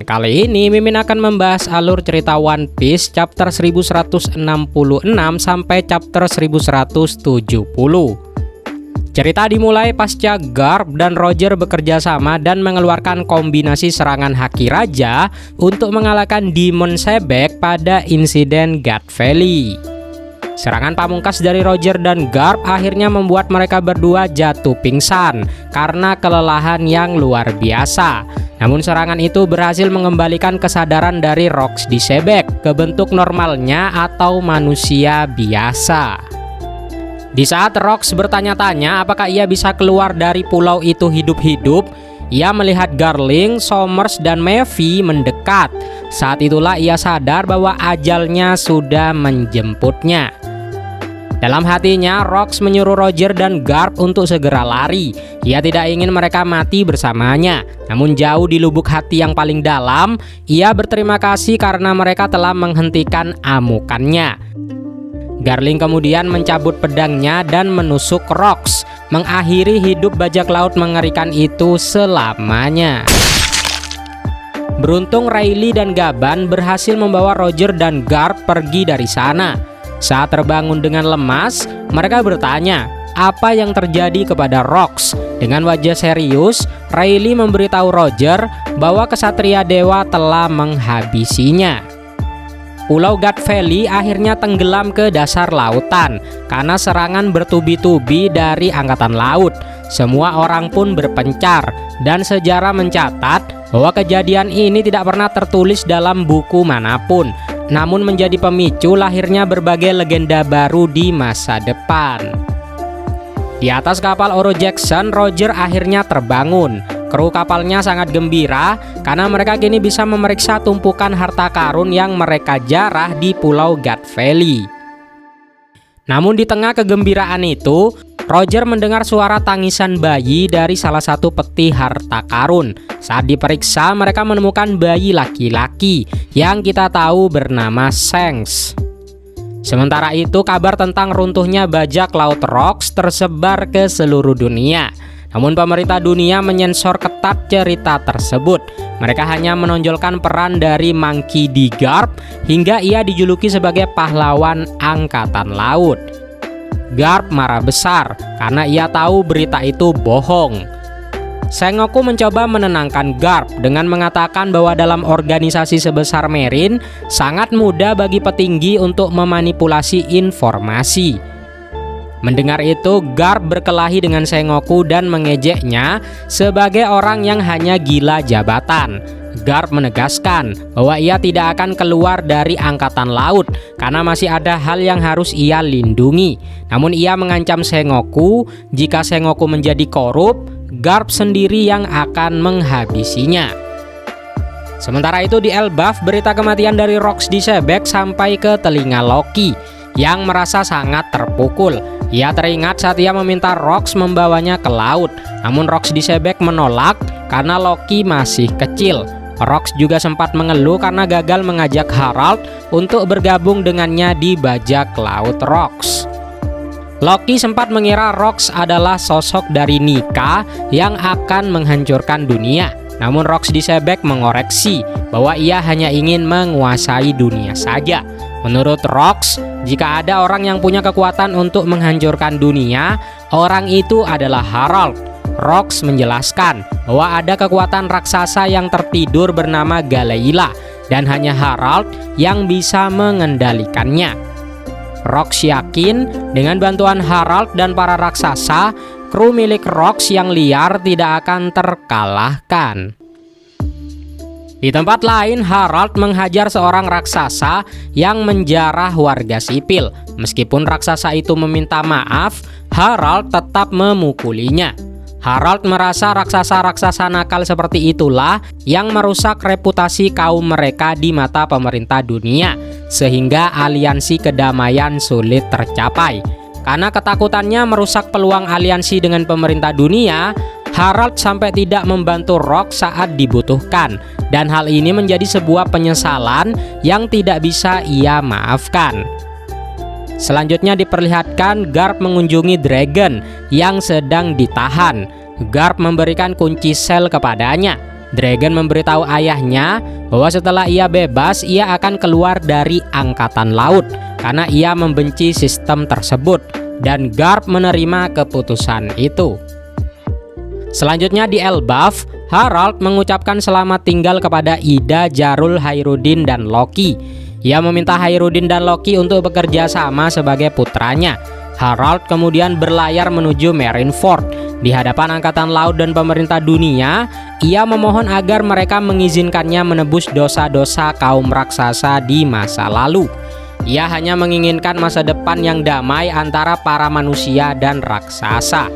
Kali ini Mimin akan membahas alur cerita One Piece chapter 1166 sampai chapter 1170. Cerita dimulai pasca Garp dan Roger bekerja sama dan mengeluarkan kombinasi serangan Haki Raja untuk mengalahkan Demon Sebek pada insiden God Valley. Serangan pamungkas dari Roger dan Garp akhirnya membuat mereka berdua jatuh pingsan karena kelelahan yang luar biasa. Namun serangan itu berhasil mengembalikan kesadaran dari Rox di Sebek ke bentuk normalnya atau manusia biasa. Di saat Rox bertanya-tanya apakah ia bisa keluar dari pulau itu hidup-hidup, ia melihat Garling, Somers, dan Mevi mendekat. Saat itulah ia sadar bahwa ajalnya sudah menjemputnya. Dalam hatinya, Rox menyuruh Roger dan Garp untuk segera lari. Ia tidak ingin mereka mati bersamanya. Namun jauh di lubuk hati yang paling dalam, ia berterima kasih karena mereka telah menghentikan amukannya. Garling kemudian mencabut pedangnya dan menusuk Rox, mengakhiri hidup bajak laut mengerikan itu selamanya. Beruntung Rayleigh dan Gaban berhasil membawa Roger dan Garp pergi dari sana. Saat terbangun dengan lemas, mereka bertanya apa yang terjadi kepada Rox. Dengan wajah serius, Rayleigh memberitahu Roger bahwa kesatria dewa telah menghabisinya. Pulau God Valley akhirnya tenggelam ke dasar lautan karena serangan bertubi-tubi dari angkatan laut. Semua orang pun berpencar dan sejarah mencatat bahwa kejadian ini tidak pernah tertulis dalam buku manapun, namun menjadi pemicu lahirnya berbagai legenda baru di masa depan. Di atas kapal Oro Jackson, Roger akhirnya terbangun. Kru kapalnya sangat gembira karena mereka kini bisa memeriksa tumpukan harta karun yang mereka jarah di Pulau God Valley. Namun di tengah kegembiraan itu, Roger mendengar suara tangisan bayi dari salah satu peti harta karun. Saat diperiksa, mereka menemukan bayi laki-laki yang kita tahu bernama Shanks. Sementara itu, kabar tentang runtuhnya bajak laut Rox tersebar ke seluruh dunia. Namun pemerintah dunia menyensor ketat cerita tersebut. Mereka hanya menonjolkan peran dari Monkey D. Garp hingga ia dijuluki sebagai pahlawan angkatan laut. Garp marah besar karena ia tahu berita itu bohong. Sengoku mencoba menenangkan Garp dengan mengatakan bahwa dalam organisasi sebesar Marine sangat mudah bagi petinggi untuk memanipulasi informasi. Mendengar itu, Garp berkelahi dengan Sengoku dan mengejeknya sebagai orang yang hanya gila jabatan. Garp menegaskan bahwa ia tidak akan keluar dari angkatan laut karena masih ada hal yang harus ia lindungi. Namun ia mengancam Sengoku jika Sengoku menjadi korup, Garp sendiri yang akan menghabisinya. Sementara itu di Elbaf, berita kematian dari Rox di Sebek sampai ke telinga Loki yang merasa sangat terpukul. Ia teringat saat ia meminta Rox membawanya ke laut. Namun Rox di Sebek menolak karena Loki masih kecil. Rox juga sempat mengeluh karena gagal mengajak Harald untuk bergabung dengannya di bajak laut Rox. Loki sempat mengira Rox adalah sosok dari Nika yang akan menghancurkan dunia. Namun Rox di Sebek mengoreksi bahwa ia hanya ingin menguasai dunia saja. Menurut Rox, jika ada orang yang punya kekuatan untuk menghancurkan dunia, orang itu adalah Harald. Rox menjelaskan bahwa ada kekuatan raksasa yang tertidur bernama Galeila dan hanya Harald yang bisa mengendalikannya. Rox yakin dengan bantuan Harald dan para raksasa, kru milik Rox yang liar tidak akan terkalahkan. Di tempat lain, Harald menghajar seorang raksasa yang menjarah warga sipil. Meskipun raksasa itu meminta maaf, Harald tetap memukulinya. Harald merasa raksasa-raksasa nakal seperti itulah yang merusak reputasi kaum mereka di mata pemerintah dunia, sehingga aliansi kedamaian sulit tercapai. Karena ketakutannya merusak peluang aliansi dengan pemerintah dunia, Harald sampai tidak membantu Rox saat dibutuhkan, dan hal ini menjadi sebuah penyesalan yang tidak bisa ia maafkan. Selanjutnya diperlihatkan Garp mengunjungi Dragon yang sedang ditahan. Garp memberikan kunci sel kepadanya. Dragon memberitahu ayahnya bahwa setelah ia bebas, ia akan keluar dari angkatan laut karena ia membenci sistem tersebut, dan Garp menerima keputusan itu. Selanjutnya di Elbaf, Harald mengucapkan selamat tinggal kepada Ida, Jarul, Hayruddin, dan Loki. Ia meminta Hayruddin dan Loki untuk bekerja sama sebagai putranya. Harald kemudian berlayar menuju Marineford. Di hadapan angkatan laut dan pemerintah dunia, ia memohon agar mereka mengizinkannya menebus dosa-dosa kaum raksasa di masa lalu. Ia hanya menginginkan masa depan yang damai antara para manusia dan raksasa.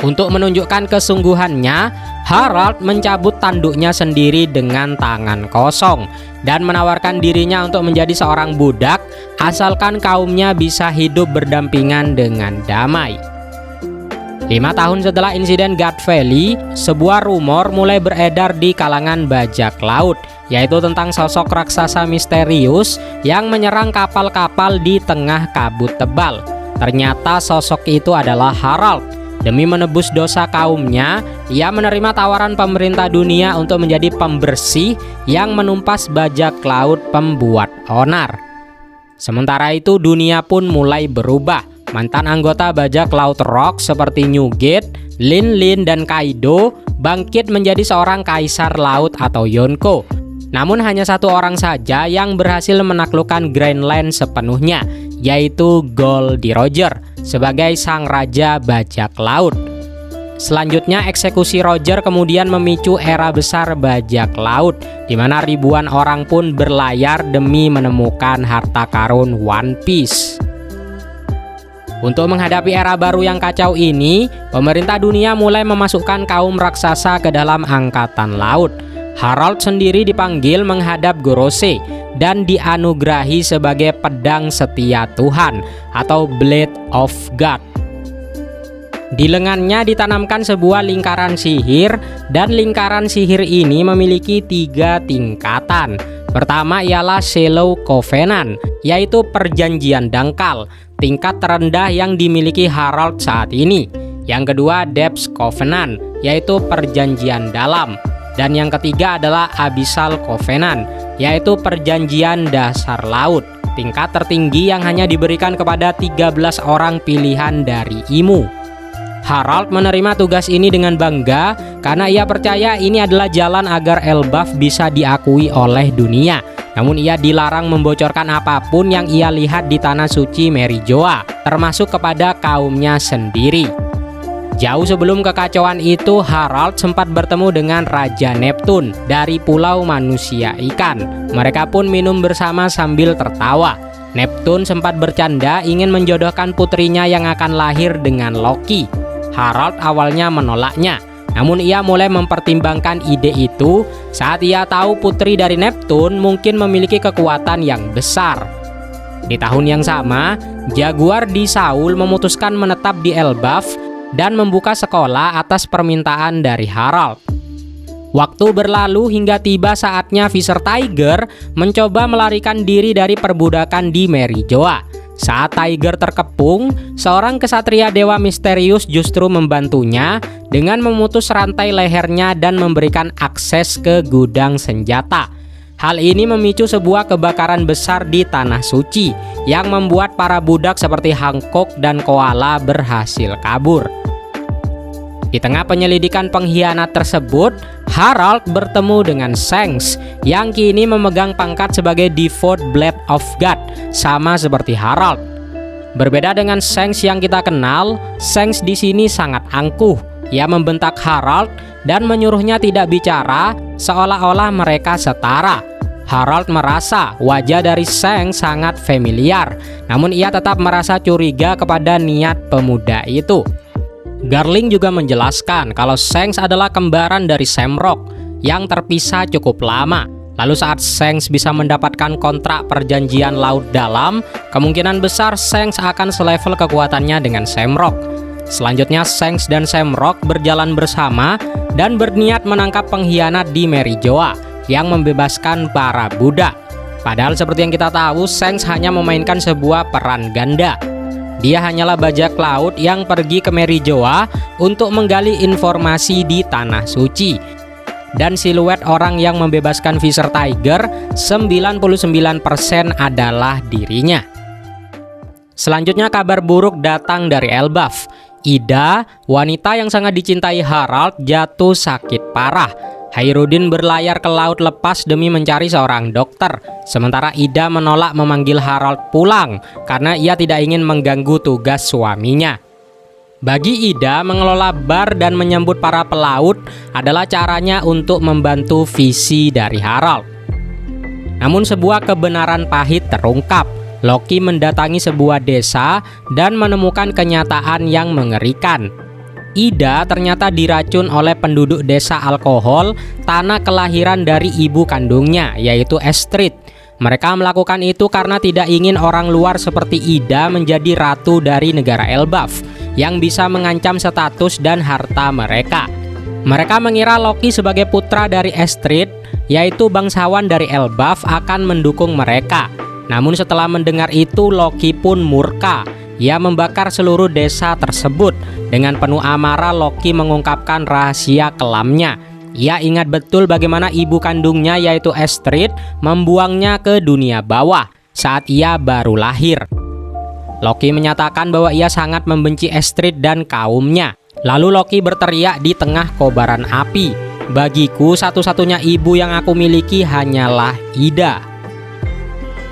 Untuk menunjukkan kesungguhannya, Harald mencabut tanduknya sendiri dengan tangan kosong dan menawarkan dirinya untuk menjadi seorang budak asalkan kaumnya bisa hidup berdampingan dengan damai. 5 tahun setelah insiden God Valley, sebuah rumor mulai beredar di kalangan bajak laut, yaitu tentang sosok raksasa misterius yang menyerang kapal-kapal di tengah kabut tebal. Ternyata sosok itu adalah Harald. Demi menebus dosa kaumnya, ia menerima tawaran pemerintah dunia untuk menjadi pembersih yang menumpas bajak laut pembuat onar. Sementara itu dunia pun mulai berubah. Mantan anggota bajak laut rock seperti Newgate, Lin, dan Kaido bangkit menjadi seorang kaisar laut atau Yonko. Namun hanya satu orang saja yang berhasil menaklukkan Greenland sepenuhnya, yaitu Goldie Roger sebagai sang raja bajak laut. Selanjutnya eksekusi Roger kemudian memicu era besar bajak laut, di mana ribuan orang pun berlayar demi menemukan harta karun One Piece. Untuk menghadapi era baru yang kacau ini, pemerintah dunia mulai memasukkan kaum raksasa ke dalam angkatan laut. Harald sendiri dipanggil menghadap Gorose dan dianugerahi sebagai pedang setia Tuhan atau Blade of God. Di lengannya ditanamkan sebuah lingkaran sihir, dan lingkaran sihir ini memiliki 3 tingkatan. Pertama ialah Shallow Covenant, yaitu perjanjian dangkal, tingkat terendah yang dimiliki Harald saat ini. Yang kedua Depths Covenant, yaitu perjanjian dalam. Dan yang ketiga adalah Abyssal Covenant, yaitu perjanjian dasar laut, tingkat tertinggi yang hanya diberikan kepada 13 orang pilihan dari Imu. Harald menerima tugas ini dengan bangga karena ia percaya ini adalah jalan agar Elbaf bisa diakui oleh dunia. Namun ia dilarang membocorkan apapun yang ia lihat di tanah suci Merijoa, termasuk kepada kaumnya sendiri. Jauh sebelum kekacauan itu, Harald sempat bertemu dengan Raja Neptune dari Pulau Manusia Ikan. Mereka pun minum bersama sambil tertawa. Neptune sempat bercanda ingin menjodohkan putrinya yang akan lahir dengan Loki. Harald awalnya menolaknya, namun ia mulai mempertimbangkan ide itu saat ia tahu putri dari Neptune mungkin memiliki kekuatan yang besar. Di tahun yang sama, Jaguar di Saul memutuskan menetap di Elbaf dan membuka sekolah atas permintaan dari Harald. Waktu berlalu hingga tiba saatnya Visser Tiger mencoba melarikan diri dari perbudakan di Merijoa. Saat Tiger terkepung, seorang kesatria dewa misterius justru membantunya dengan memutus rantai lehernya dan memberikan akses ke gudang senjata. Hal ini memicu sebuah kebakaran besar di Tanah Suci yang membuat para budak seperti Hancock dan Koala berhasil kabur. Di tengah penyelidikan pengkhianat tersebut, Harald bertemu dengan Shanks yang kini memegang pangkat sebagai Devout Blade of God, sama seperti Harald. Berbeda dengan Shanks yang kita kenal, Shanks di sini sangat angkuh. Ia membentak Harald dan menyuruhnya tidak bicara, seolah-olah mereka setara. Harald merasa wajah dari Shanks sangat familiar, namun ia tetap merasa curiga kepada niat pemuda itu. Garling juga menjelaskan kalau Shanks adalah kembaran dari Shamrock yang terpisah cukup lama. Lalu saat Shanks bisa mendapatkan kontrak perjanjian laut dalam, kemungkinan besar Shanks akan selevel kekuatannya dengan Shamrock. Selanjutnya Shanks dan Shamrock berjalan bersama dan berniat menangkap pengkhianat di Merijoa yang membebaskan para budak. Padahal seperti yang kita tahu, Shanks hanya memainkan sebuah peran ganda. Dia hanyalah bajak laut yang pergi ke Merijoa untuk menggali informasi di Tanah Suci. dan siluet orang yang membebaskan Fisher Tiger 99% adalah dirinya. Selanjutnya kabar buruk datang dari Elbaf. Ida, wanita yang sangat dicintai Harald, jatuh sakit parah. Hairudin berlayar ke laut lepas demi mencari seorang dokter. Sementara Ida menolak memanggil Harald pulang karena ia tidak ingin mengganggu tugas suaminya. Bagi Ida, mengelola bar dan menyambut para pelaut adalah caranya untuk membantu visi dari Harald. Namun sebuah kebenaran pahit terungkap. Loki mendatangi sebuah desa dan menemukan kenyataan yang mengerikan. Ida ternyata diracun oleh penduduk desa alkohol, tanah kelahiran dari ibu kandungnya, yaitu Estrid. Mereka melakukan itu karena tidak ingin orang luar seperti Ida menjadi ratu dari negara Elbaf, yang bisa mengancam status dan harta mereka. Mereka mengira Loki sebagai putra dari Estrid, yaitu bangsawan dari Elbaf, akan mendukung mereka. Namun setelah mendengar itu, Loki pun murka. Ia membakar seluruh desa tersebut. Dengan penuh amarah, Loki mengungkapkan rahasia kelamnya. Ia ingat betul bagaimana ibu kandungnya, yaitu Estrid, membuangnya ke dunia bawah saat ia baru lahir. Loki menyatakan bahwa ia sangat membenci Estrid dan kaumnya. Lalu Loki berteriak di tengah kobaran api, "Bagiku satu-satunya ibu yang aku miliki hanyalah Ida."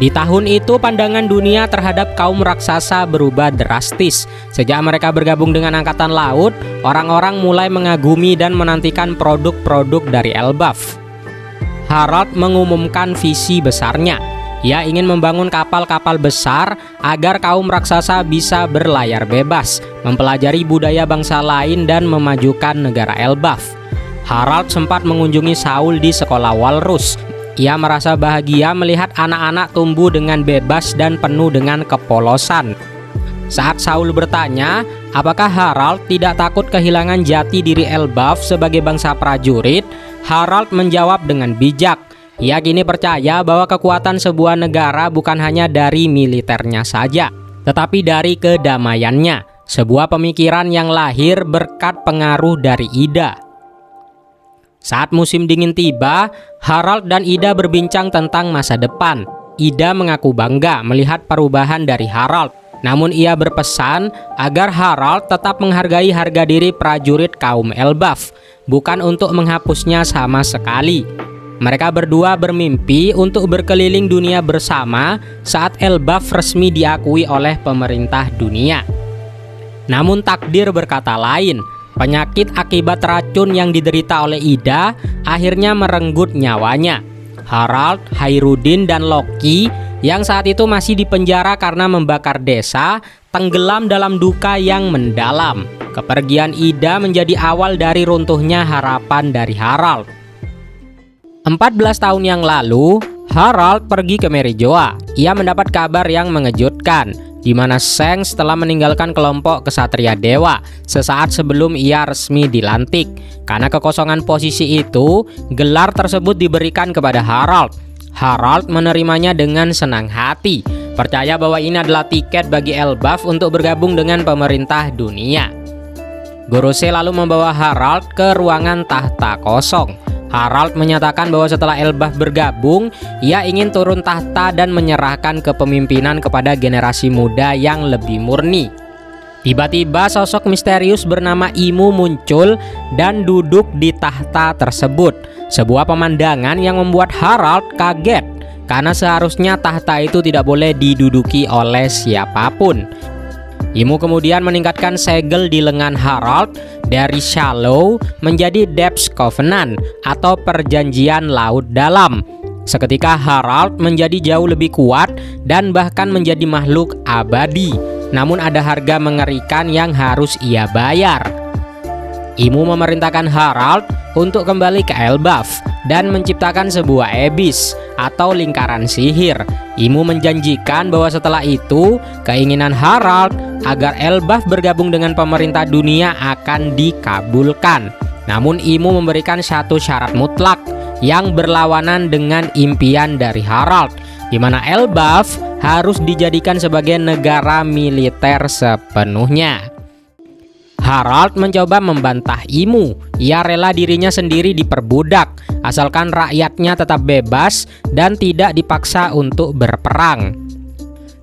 Di tahun itu pandangan dunia terhadap kaum raksasa berubah drastis. Sejak mereka bergabung dengan Angkatan Laut, orang-orang mulai mengagumi dan menantikan produk-produk dari Elbaf. Harald mengumumkan visi besarnya. Ia ingin membangun kapal-kapal besar agar kaum raksasa bisa berlayar bebas, mempelajari budaya bangsa lain dan memajukan negara Elbaf. Harald sempat mengunjungi Saul di sekolah Walrus. Ia merasa bahagia melihat anak-anak tumbuh dengan bebas dan penuh dengan kepolosan. Saat Saul bertanya, apakah Harald tidak takut kehilangan jati diri Elbaf sebagai bangsa prajurit, Harald menjawab dengan bijak. Ia kini percaya bahwa kekuatan sebuah negara bukan hanya dari militernya saja, tetapi dari kedamaiannya. Sebuah pemikiran yang lahir berkat pengaruh dari Ida. Saat musim dingin tiba, Harald dan Ida berbincang tentang masa depan. Ida mengaku bangga melihat perubahan dari Harald. Namun ia berpesan agar Harald tetap menghargai harga diri prajurit kaum Elbaf, bukan untuk menghapusnya sama sekali. Mereka berdua bermimpi untuk berkeliling dunia bersama saat Elbaf resmi diakui oleh pemerintah dunia. Namun takdir berkata lain. Penyakit akibat racun yang diderita oleh Ida akhirnya merenggut nyawanya. Harald, Hairudin, dan Loki yang saat itu masih dipenjara karena membakar desa, tenggelam dalam duka yang mendalam. Kepergian Ida menjadi awal dari runtuhnya harapan dari Harald. 14 tahun yang lalu, Harald pergi ke Merijoa. Ia mendapat kabar yang mengejutkan, di mana Seng setelah meninggalkan kelompok Kesatria Dewa sesaat sebelum ia resmi dilantik. Karena kekosongan posisi itu, gelar tersebut diberikan kepada Harald. Harald menerimanya dengan senang hati, percaya bahwa ini adalah tiket bagi Elbaf untuk bergabung dengan pemerintah dunia. Gorose lalu membawa Harald ke ruangan tahta kosong. Harald menyatakan bahwa setelah Elbaf bergabung, ia ingin turun tahta dan menyerahkan kepemimpinan kepada generasi muda yang lebih murni. Tiba-tiba sosok misterius bernama Imu muncul dan duduk di tahta tersebut. Sebuah pemandangan yang membuat Harald kaget, karena seharusnya tahta itu tidak boleh diduduki oleh siapapun. Imu kemudian meningkatkan segel di lengan Harald dari Shallow menjadi Depths Covenant atau perjanjian laut dalam. Seketika Harald menjadi jauh lebih kuat dan bahkan menjadi makhluk abadi. Namun ada harga mengerikan yang harus ia bayar. Imu memerintahkan Harald untuk kembali ke Elbaf dan menciptakan sebuah abyss atau lingkaran sihir. Imu menjanjikan bahwa setelah itu keinginan Harald agar Elbaf bergabung dengan pemerintah dunia akan dikabulkan. Namun Imu memberikan satu syarat mutlak yang berlawanan dengan impian dari Harald, di mana Elbaf harus dijadikan sebagai negara militer sepenuhnya. Harald mencoba membantah Imu. Ia rela dirinya sendiri diperbudak, asalkan rakyatnya tetap bebas dan tidak dipaksa untuk berperang.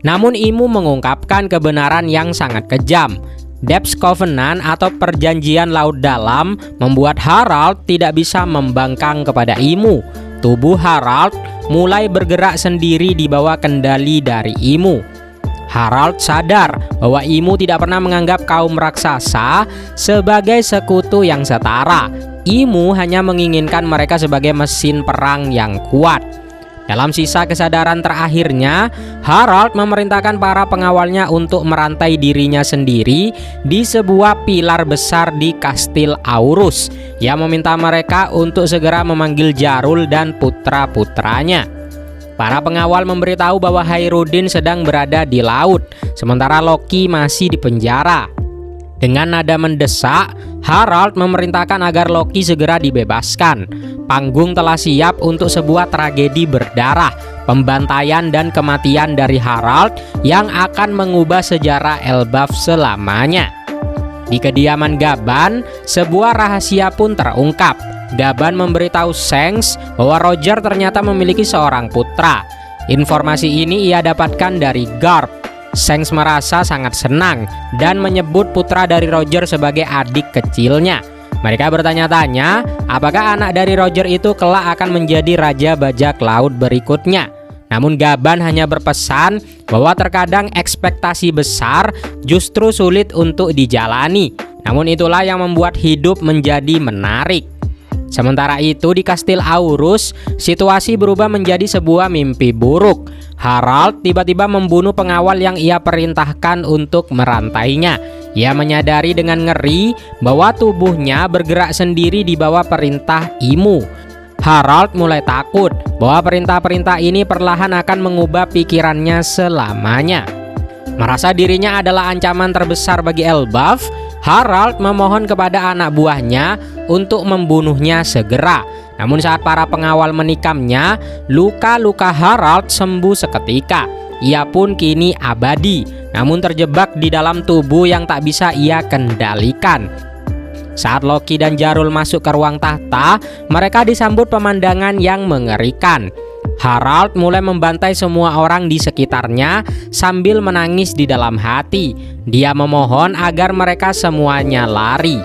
Namun Imu mengungkapkan kebenaran yang sangat kejam. Depth Covenant atau perjanjian laut dalam membuat Harald tidak bisa membangkang kepada Imu. Tubuh Harald mulai bergerak sendiri di bawah kendali dari Imu. Harald sadar bahwa Imu tidak pernah menganggap kaum raksasa sebagai sekutu yang setara. Imu hanya menginginkan mereka sebagai mesin perang yang kuat. Dalam sisa kesadaran terakhirnya, Harald memerintahkan para pengawalnya untuk merantai dirinya sendiri di sebuah pilar besar di Kastil Aurus. Ia meminta mereka untuk segera memanggil Jarul dan putra-putranya. Para pengawal memberitahu bahwa Hairudin sedang berada di laut, sementara Loki masih di penjara. Dengan nada mendesak, Harald memerintahkan agar Loki segera dibebaskan. Panggung telah siap untuk sebuah tragedi berdarah, pembantaian dan kematian dari Harald yang akan mengubah sejarah Elbaf selamanya. Di kediaman Gaban, sebuah rahasia pun terungkap. Gaban memberitahu Shanks bahwa Roger ternyata memiliki seorang putra. Informasi ini ia dapatkan dari Garp. Shanks merasa sangat senang dan menyebut putra dari Roger sebagai adik kecilnya. Mereka bertanya-tanya apakah anak dari Roger itu kelak akan menjadi raja bajak laut berikutnya. Namun Gaban hanya berpesan bahwa terkadang ekspektasi besar justru sulit untuk dijalani. Namun itulah yang membuat hidup menjadi menarik. Sementara itu di Kastil Aurus, situasi berubah menjadi sebuah mimpi buruk. Harald tiba-tiba membunuh pengawal yang ia perintahkan untuk merantainya. Ia menyadari dengan ngeri bahwa tubuhnya bergerak sendiri di bawah perintah Imu. Harald mulai takut bahwa perintah-perintah ini perlahan akan mengubah pikirannya selamanya. Merasa dirinya adalah ancaman terbesar bagi Elbaf, Harald memohon kepada anak buahnya untuk membunuhnya segera. Namun saat para pengawal menikamnya, luka-luka Harald sembuh seketika. Ia pun kini abadi, namun terjebak di dalam tubuh yang tak bisa ia kendalikan. Saat Loki dan Jarul masuk ke ruang tahta, mereka disambut pemandangan yang mengerikan. Harald mulai membantai semua orang di sekitarnya sambil menangis di dalam hati. Dia memohon agar mereka semuanya lari.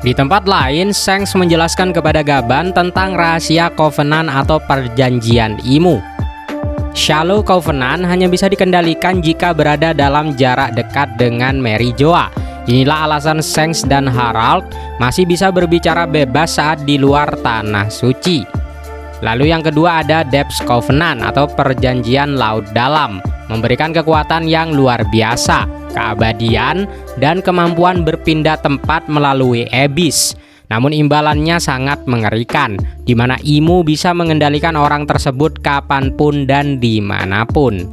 Di tempat lain, Shanks menjelaskan kepada Gaban tentang rahasia Covenant atau perjanjian Imu. Shallow Covenant hanya bisa dikendalikan jika berada dalam jarak dekat dengan Mary Joa. Inilah alasan Shanks dan Harald masih bisa berbicara bebas saat di luar tanah suci. Lalu yang kedua ada Depth Covenant atau perjanjian laut dalam, memberikan kekuatan yang luar biasa, keabadian, dan kemampuan berpindah tempat melalui Abyss. Namun imbalannya sangat mengerikan, di mana Imu bisa mengendalikan orang tersebut kapanpun dan dimanapun.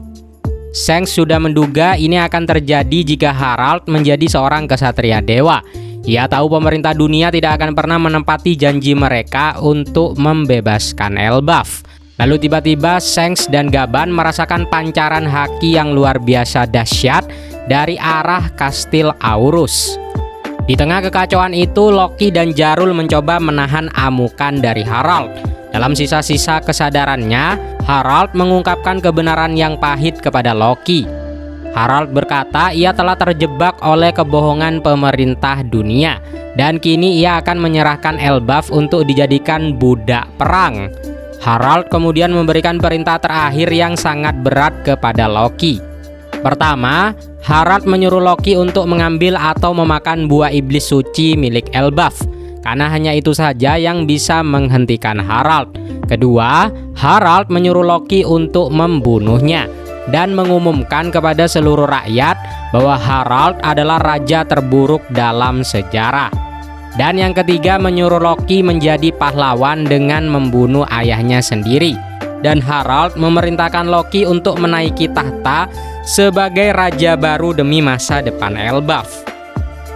Shanks sudah menduga ini akan terjadi jika Harald menjadi seorang kesatria dewa. Ia tahu pemerintah dunia tidak akan pernah menepati janji mereka untuk membebaskan Elbaf. Lalu tiba-tiba Shanks dan Gaban merasakan pancaran haki yang luar biasa dahsyat dari arah Kastil Aurus. Di tengah kekacauan itu, Loki dan Jarul mencoba menahan amukan dari Harald. Dalam sisa-sisa kesadarannya, Harald mengungkapkan kebenaran yang pahit kepada Loki. Harald berkata ia telah terjebak oleh kebohongan pemerintah dunia dan kini ia akan menyerahkan Elbaf untuk dijadikan budak perang. Harald kemudian memberikan perintah terakhir yang sangat berat kepada Loki. Pertama, Harald menyuruh Loki untuk mengambil atau memakan buah iblis suci milik Elbaf, karena hanya itu saja yang bisa menghentikan Harald. Kedua, Harald menyuruh Loki untuk membunuhnya dan mengumumkan kepada seluruh rakyat bahwa Harald adalah raja terburuk dalam sejarah. Dan yang ketiga, menyuruh Loki menjadi pahlawan dengan membunuh ayahnya sendiri. Dan Harald memerintahkan Loki untuk menaiki tahta sebagai raja baru demi masa depan Elbaf.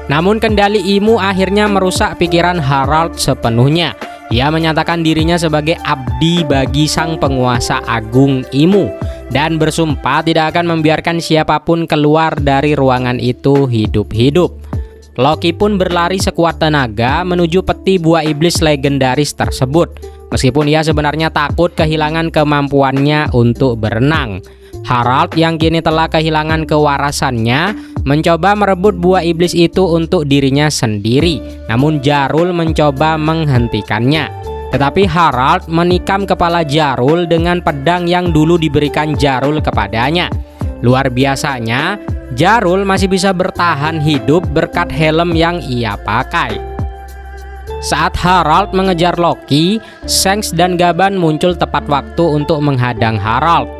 Namun kendali Imu akhirnya merusak pikiran Harald sepenuhnya. Ia menyatakan dirinya sebagai abdi bagi sang penguasa agung Imu dan bersumpah tidak akan membiarkan siapapun keluar dari ruangan itu hidup-hidup. Loki pun berlari sekuat tenaga menuju peti buah iblis legendaris tersebut. Meskipun ia sebenarnya takut kehilangan kemampuannya untuk berenang. Harald yang kini telah kehilangan kewarasannya mencoba merebut buah iblis itu untuk dirinya sendiri. Namun Jarul mencoba menghentikannya. Tetapi Harald menikam kepala Jarul dengan pedang yang dulu diberikan Jarul kepadanya. Luar biasanya, Jarul masih bisa bertahan hidup berkat helm yang ia pakai. Saat Harald mengejar Loki, Shanks dan Gaban muncul tepat waktu untuk menghadang Harald.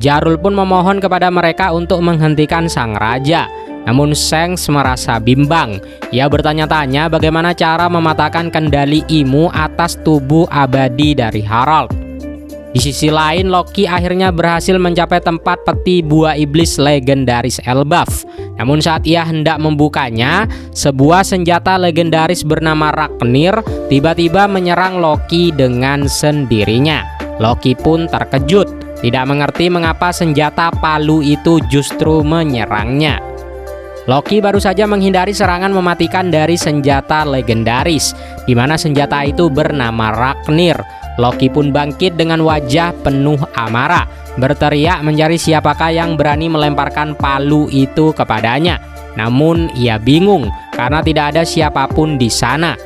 Jarul pun memohon kepada mereka untuk menghentikan sang raja. Namun Shanks merasa bimbang. Ia bertanya-tanya bagaimana cara mematahkan kendali Imu atas tubuh abadi dari Harald. Di sisi lain, Loki akhirnya berhasil mencapai tempat peti buah iblis legendaris Elbaf. Namun saat ia hendak membukanya, sebuah senjata legendaris bernama Raknir tiba-tiba menyerang Loki dengan sendirinya. Loki pun terkejut, tidak mengerti mengapa senjata palu itu justru menyerangnya. Loki baru saja menghindari serangan mematikan dari senjata legendaris, di mana senjata itu bernama Raknir. Loki pun bangkit dengan wajah penuh amarah, berteriak mencari siapakah yang berani melemparkan palu itu kepadanya. Namun ia bingung karena tidak ada siapapun di sana.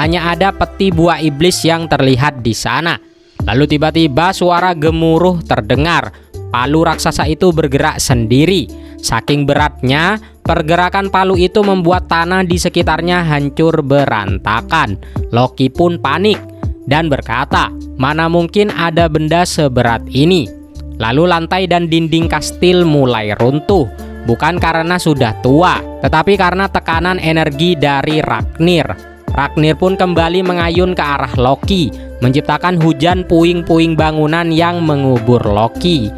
Hanya ada peti buah iblis yang terlihat di sana. Lalu tiba-tiba suara gemuruh terdengar. Palu raksasa itu bergerak sendiri. Saking beratnya, pergerakan palu itu membuat tanah di sekitarnya hancur berantakan. Loki pun panik dan berkata, mana mungkin ada benda seberat ini. Lalu lantai dan dinding kastil mulai runtuh. Bukan karena sudah tua, tetapi karena tekanan energi dari Raknir. Raknir pun kembali mengayun ke arah Loki, menciptakan hujan puing-puing bangunan yang mengubur Loki.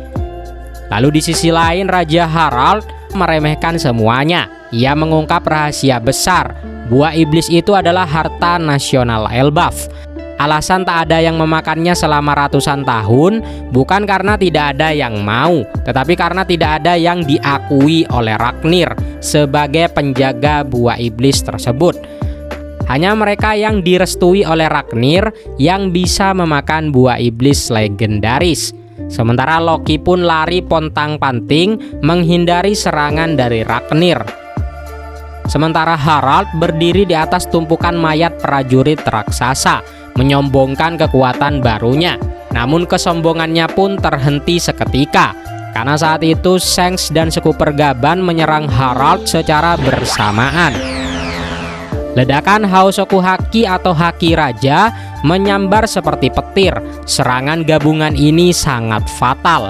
Lalu di sisi lain, Raja Harald meremehkan semuanya. Ia mengungkap rahasia besar. Buah iblis itu adalah harta nasional Elbaf. Alasan tak ada yang memakannya selama ratusan tahun bukan karena tidak ada yang mau, tetapi karena tidak ada yang diakui oleh Raknir sebagai penjaga buah iblis tersebut. Hanya mereka yang direstui oleh Raknir yang bisa memakan buah iblis legendaris. Sementara Loki pun lari pontang-panting menghindari serangan dari Raknir. Sementara Harald berdiri di atas tumpukan mayat prajurit raksasa, menyombongkan kekuatan barunya. Namun kesombongannya pun terhenti seketika, karena saat itu Shanks dan suku Pergaban menyerang Harald secara bersamaan. Ledakan Haosoku Haki atau Haki Raja menyambar seperti petir. Serangan gabungan ini sangat fatal.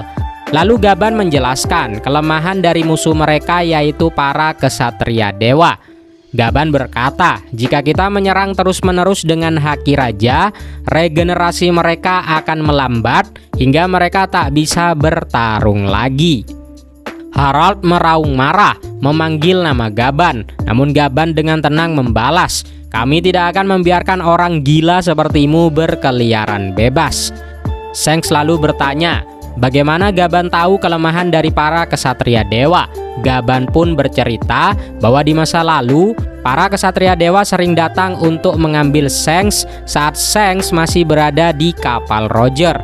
Lalu Gaban menjelaskan kelemahan dari musuh mereka, yaitu para kesatria dewa. Gaban berkata, jika kita menyerang terus-menerus dengan Haki Raja, regenerasi mereka akan melambat hingga mereka tak bisa bertarung lagi. Harald meraung marah, memanggil nama Gaban. Namun Gaban dengan tenang membalas, kami tidak akan membiarkan orang gila sepertimu berkeliaran bebas. Shanks lalu bertanya, bagaimana Gaban tahu kelemahan dari para kesatria dewa? Gaban pun bercerita bahwa di masa lalu, para kesatria dewa sering datang untuk mengambil Shanks saat Shanks masih berada di kapal Roger.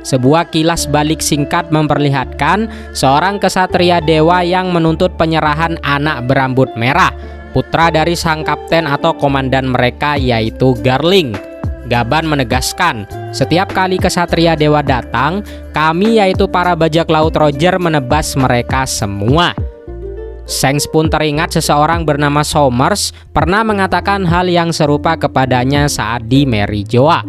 Sebuah kilas balik singkat memperlihatkan seorang kesatria dewa yang menuntut penyerahan anak berambut merah, putra dari sang kapten atau komandan mereka, yaitu Garling. Gaban menegaskan, setiap kali kesatria dewa datang, kami yaitu para bajak laut Roger menebas mereka semua. Shanks pun teringat seseorang bernama Somers pernah mengatakan hal yang serupa kepadanya saat di Merijoa.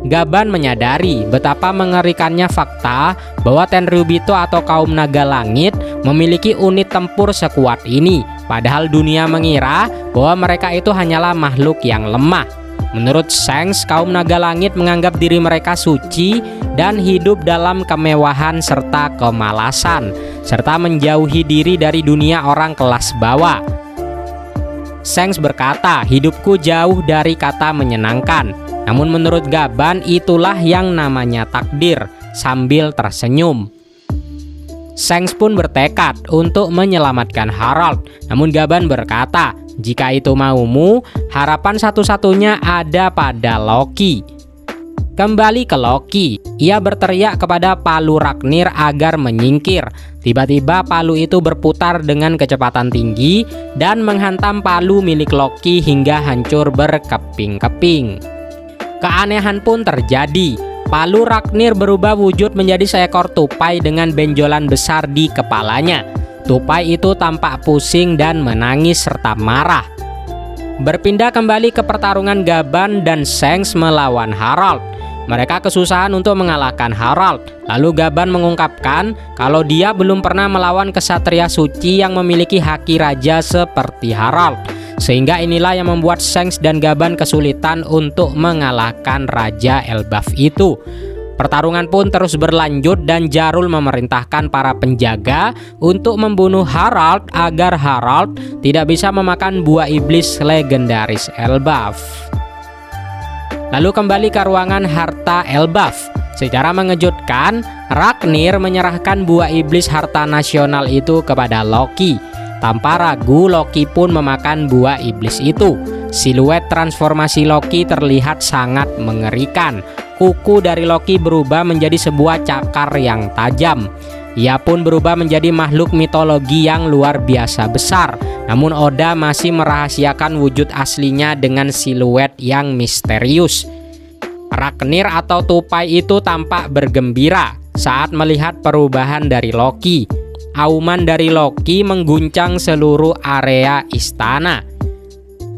Gaban menyadari betapa mengerikannya fakta bahwa Tenryubito atau kaum naga langit memiliki unit tempur sekuat ini, padahal dunia mengira bahwa mereka itu hanyalah makhluk yang lemah. Menurut Shanks, kaum naga langit menganggap diri mereka suci dan hidup dalam kemewahan serta kemalasan, serta menjauhi diri dari dunia orang kelas bawah. Shanks berkata, hidupku jauh dari kata menyenangkan. Namun menurut Gaban, itulah yang namanya takdir, sambil tersenyum. Shanks pun bertekad untuk menyelamatkan Harald. Namun Gaban berkata, Jika itu maumu, harapan satu-satunya ada pada Loki. Kembali ke Loki, ia berteriak kepada palu Raknir agar menyingkir. Tiba-tiba palu itu berputar dengan kecepatan tinggi dan menghantam palu milik Loki hingga hancur berkeping-keping. Keanehan pun terjadi. Palu Raknir berubah wujud menjadi seekor tupai dengan benjolan besar di kepalanya. Tupai itu tampak pusing dan menangis serta marah. Berpindah kembali ke pertarungan Gaban dan Shanks melawan Harald. Mereka kesusahan untuk mengalahkan Harald. Lalu Gaban mengungkapkan kalau dia belum pernah melawan kesatria suci yang memiliki haki raja seperti Harald. Sehingga inilah yang membuat Shanks dan Gaban kesulitan untuk mengalahkan Raja Elbaf itu. Pertarungan pun terus berlanjut dan Jarul memerintahkan para penjaga untuk membunuh Harald agar Harald tidak bisa memakan buah iblis legendaris Elbaf. Lalu kembali ke ruangan harta Elbaf. Secara mengejutkan, Raknir menyerahkan buah iblis harta nasional itu kepada Loki. Tanpa ragu, Loki pun memakan buah iblis itu. Siluet transformasi Loki terlihat sangat mengerikan. Kuku dari Loki berubah menjadi sebuah cakar yang tajam. Ia pun berubah menjadi makhluk mitologi yang luar biasa besar. Namun Oda masih merahasiakan wujud aslinya dengan siluet yang misterius. Raknir atau tupai itu tampak bergembira saat melihat perubahan dari Loki. Auman dari Loki mengguncang seluruh area istana.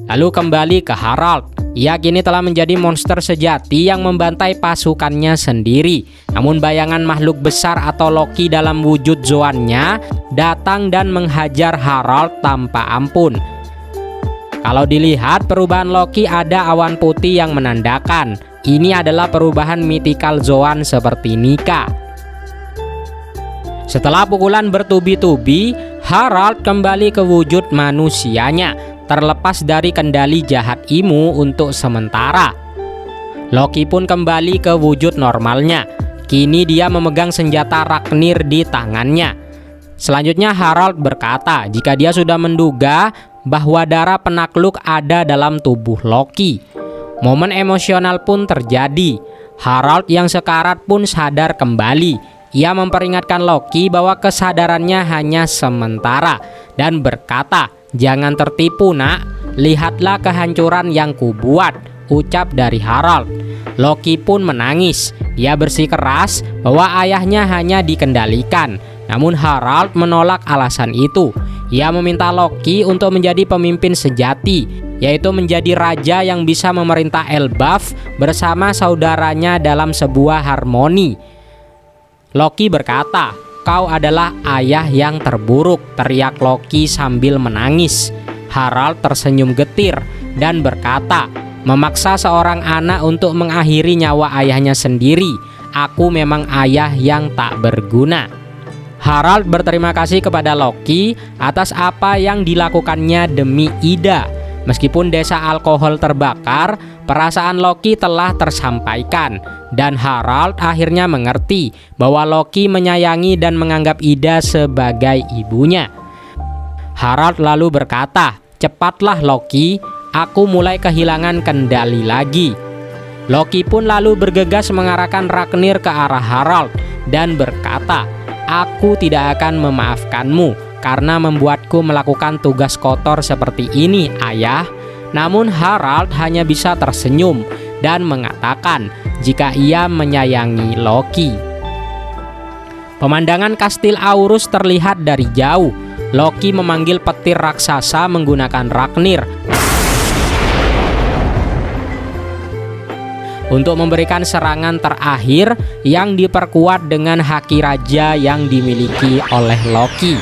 Lalu kembali ke Harald. Ia kini telah menjadi monster sejati yang membantai pasukannya sendiri. Namun bayangan makhluk besar atau Loki dalam wujud Zoannya datang dan menghajar Harald tanpa ampun. Kalau dilihat, perubahan Loki ada awan putih yang menandakan ini adalah perubahan mythical Zoan seperti Nika. Setelah pukulan bertubi-tubi, Harald kembali ke wujud manusianya, terlepas dari kendali jahat Imu untuk sementara. Loki pun kembali ke wujud normalnya. Kini dia memegang senjata Raknir di tangannya. Selanjutnya Harald berkata jika dia sudah menduga bahwa darah penakluk ada dalam tubuh Loki. Momen emosional pun terjadi. Harald yang sekarat pun sadar kembali. Ia memperingatkan Loki bahwa kesadarannya hanya sementara dan berkata, "Jangan tertipu, Nak. Lihatlah kehancuran yang kubuat," ucap dari Harald. Loki pun menangis. Ia bersikeras bahwa ayahnya hanya dikendalikan. Namun Harald menolak alasan itu. Ia meminta Loki untuk menjadi pemimpin sejati, yaitu menjadi raja yang bisa memerintah Elbaf bersama saudaranya dalam sebuah harmoni. Loki berkata, "Kau adalah ayah yang terburuk," teriak Loki sambil menangis. Harald tersenyum getir dan berkata, "Memaksa seorang anak untuk mengakhiri nyawa ayahnya sendiri. Aku memang ayah yang tak berguna." Harald berterima kasih kepada Loki atas apa yang dilakukannya demi Ida. Meskipun desa alkohol terbakar, perasaan Loki telah tersampaikan. Dan Harald akhirnya mengerti bahwa Loki menyayangi dan menganggap Ida sebagai ibunya. Harald lalu berkata, "Cepatlah Loki, aku mulai kehilangan kendali lagi." Loki pun lalu bergegas mengarahkan Raknir ke arah Harald dan berkata, "Aku tidak akan memaafkanmu karena membuatku melakukan tugas kotor seperti ini, Ayah." Namun Harald hanya bisa tersenyum dan mengatakan jika ia menyayangi Loki. Pemandangan kastil Aurus terlihat dari jauh. Loki memanggil petir raksasa menggunakan Raknir untuk memberikan serangan terakhir yang diperkuat dengan haki raja yang dimiliki oleh Loki.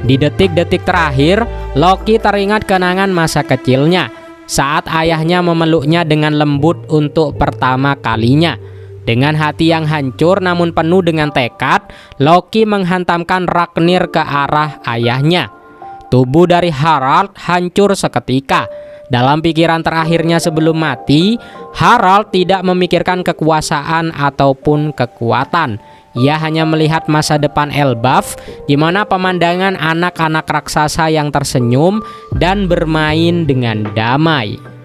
Di detik-detik terakhir, Loki teringat kenangan masa kecilnya saat ayahnya memeluknya dengan lembut untuk pertama kalinya. Dengan hati yang hancur namun penuh dengan tekad, Loki menghantamkan Raknir ke arah ayahnya. Tubuh dari Harald hancur seketika. Dalam pikiran terakhirnya sebelum mati, Harald tidak memikirkan kekuasaan ataupun kekuatan. Ia hanya melihat masa depan Elbaf, di mana pemandangan anak-anak raksasa yang tersenyum dan bermain dengan damai.